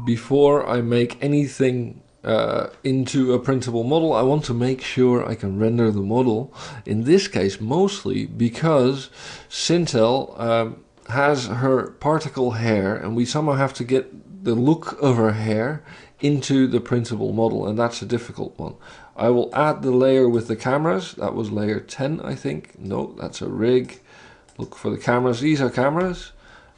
Before I make anything into a printable model, I want to make sure I can render the model. In this case, mostly because Sintel has her particle hair, and we somehow have to get the look of her hair into the printable model, and that's a difficult one. I will add the layer with the cameras. That was layer 10, I think. No, that's a rig. Look for the cameras. These are cameras.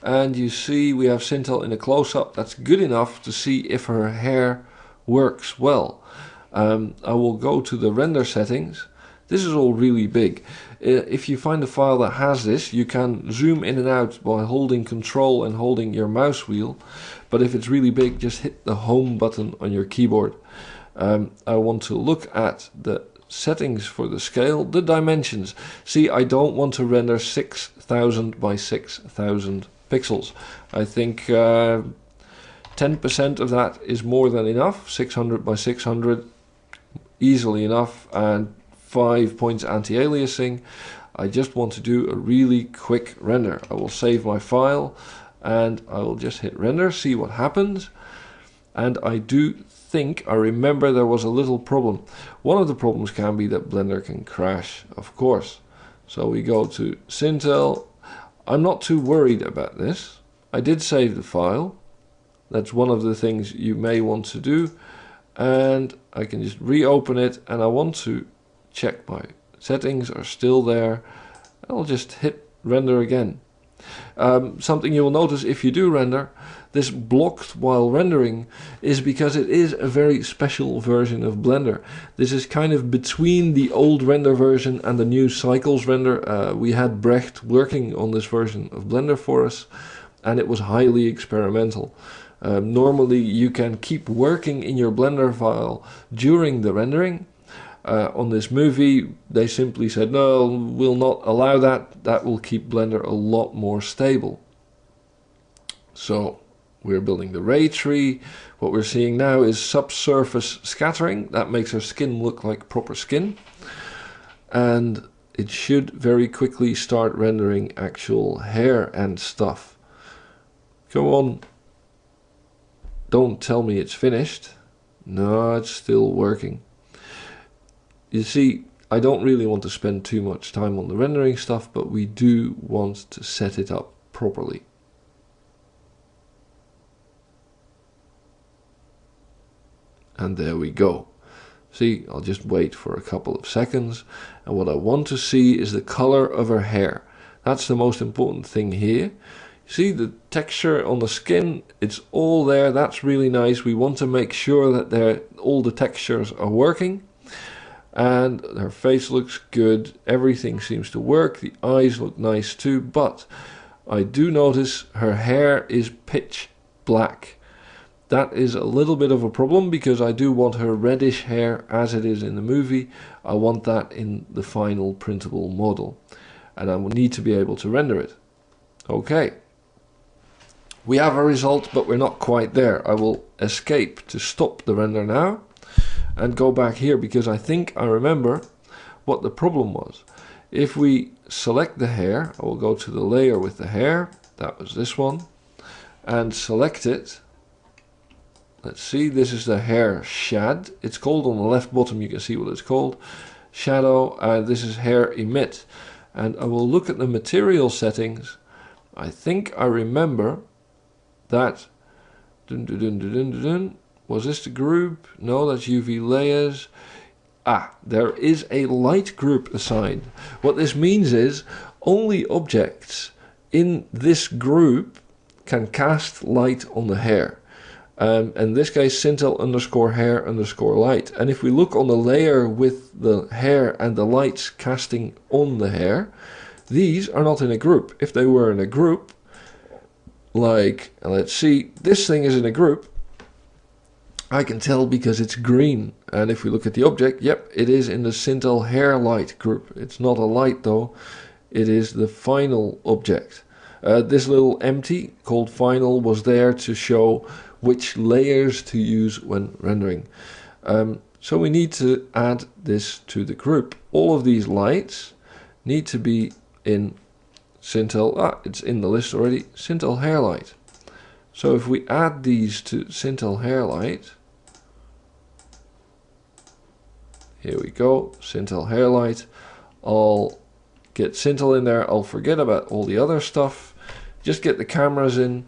And you see we have Sintel in a close-up. That's good enough to see if her hair works well. I will go to the render settings. This is all really big. If you find a file that has this, you can zoom in and out by holding Control and holding your mouse wheel. But if it's really big, just hit the home button on your keyboard. I want to look at the settings for the scale, the dimensions. See, I don't want to render 6000 by 6000 pixels. I think 10% of that is more than enough. 600 by 600, easily enough, and 5 points anti-aliasing. I just want to do a really quick render. I will save my file and I will just hit render, see what happens. And I do think I remember there was a little problem. One of the problems can be that Blender can crash, of course. So we go to Sintel. I'm not too worried about this. I did save the file. That's one of the things you may want to do. And I can just reopen it, and I want to check my settings are still there. I'll just hit render again. Something you will notice if you do render, this blocked while rendering is because it is a very special version of Blender. This is kind of between the old render version and the new cycles render. We had Brecht working on this version of Blender for us, and it was highly experimental. Normally you can keep working in your Blender file during the rendering. On this movie they simply said no, we'll not allow that. That will keep Blender a lot more stable. So we're building the ray tree. What we're seeing now is subsurface scattering. That makes her skin look like proper skin, and it should very quickly start rendering actual hair and stuff. Come on, don't tell me it's finished. No, it's still working. You see, I don't really want to spend too much time on the rendering stuff, but we do want to set it up properly. And there we go. See, I'll just wait for a couple of seconds. And what I want to see is the color of her hair. That's the most important thing here. See the texture on the skin, it's all there. That's really nice. We want to make sure that all the textures are working. And her face looks good, everything seems to work, the eyes look nice too, but I do notice her hair is pitch black. That is a little bit of a problem because I do want her reddish hair as it is in the movie. I want that in the final printable model, and I will need to be able to render it. Okay, we have a result, but we're not quite there. I will escape to stop the render now and go back here, because I think I remember what the problem was. If we select the hair, I will go to the layer with the hair, that was this one, and select it. Let's see, this is the hair shad. It's called on the left bottom, you can see what it's called. Shadow, this is hair emit. And I will look at the material settings. I think I remember that was this the group? No, that's UV layers. There is a light group assigned. What this means is only objects in this group can cast light on the hair. In this case, Sintel underscore hair underscore light. And if we look on the layer with the hair and the lights casting on the hair, these are not in a group. If they were in a group, like, let's see, this thing is in a group, I can tell because it's green. And if we look at the object, yep, it is in the Sintel hair light group. It's not a light though, it is the final object. This little empty called final was there to show which layers to use when rendering. So we need to add this to the group. All of these lights need to be in Sintel. It's in the list already. Sintel hair light. So if we add these to Sintel hair light, here we go, Sintel hair light. I'll get Sintel in there. I'll forget about all the other stuff. Just get the cameras in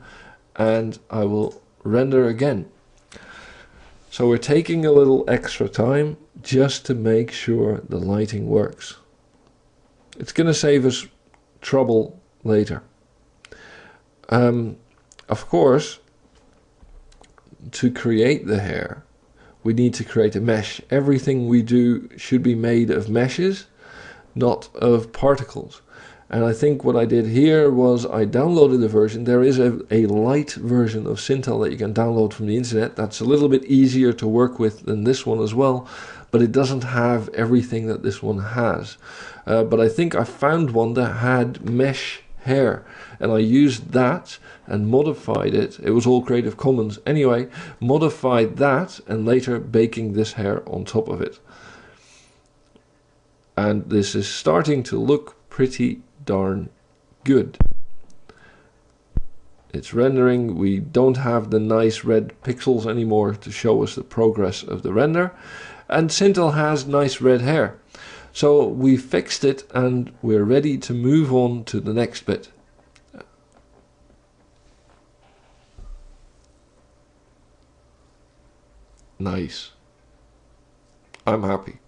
and I will render again. So we're taking a little extra time just to make sure the lighting works. It's going to save us trouble later. Of course, to create the hair, we need to create a mesh. Everything we do should be made of meshes, not of particles. And I think what I did here was I downloaded a version. There is a light version of Sintel that you can download from the internet. That's a little bit easier to work with than this one as well, but it doesn't have everything that this one has. But I think I found one that had mesh hair, and I used that and modified it. It was all Creative Commons anyway, modified that and later baking this hair on top of it. And this is starting to look pretty darn good. It's rendering. We don't have the nice red pixels anymore to show us the progress of the render, and Sintel has nice red hair. So we fixed it and we're ready to move on to the next bit. Nice. I'm happy.